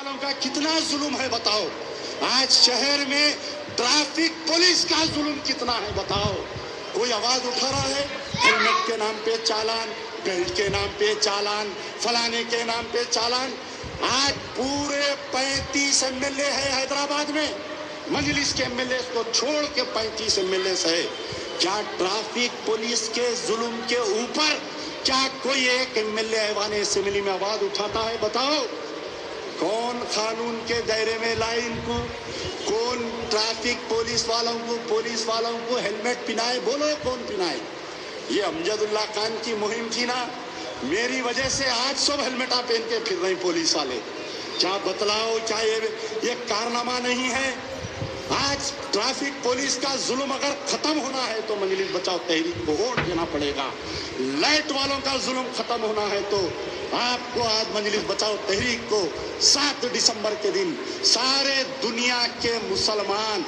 वालों का कितना जुल्म है बताओ। आज शहर में ट्रैफिक पुलिस का जुल्म कितना है बताओ। कोई आवाज उठा रहा है, हेलमेट के नाम पे चालान, बेल्ट के नाम पे चालान, फलाने के नाम पे चालान। आज पूरे 35 एमएलए है हैदराबाद में, मजलिस के एमएलए को छोड़ के 35 एमएलए है। क्या ट्रैफिक पुलिस के जुल्म के ऊपर क्या कोई एक एमएलए ऐवान असेंबली में आवाज उठाता है बताओ। कौन कानून के दायरे में लाए इनको, कौन ट्रैफिक पुलिस वालों को हेलमेट पिनाए, बोलो कौन पिनाए। ये अमजदुल्ला खान की मुहिम थी ना, मेरी वजह से आज सब हेलमेटा पहन के फिर रहे पुलिस वाले। क्या बतलाओ, क्या ये कारनामा नहीं है। आज ट्रैफिक पुलिस का जुल्म अगर खत्म होना है तो मजलिस बचाओ तहरीक को वोट देना पड़ेगा। लाइट वालों का जुल्म खत्म होना है तो आपको आज मजलिस बचाओ तहरीक को 7 दिसंबर के दिन सारे दुनिया के मुसलमान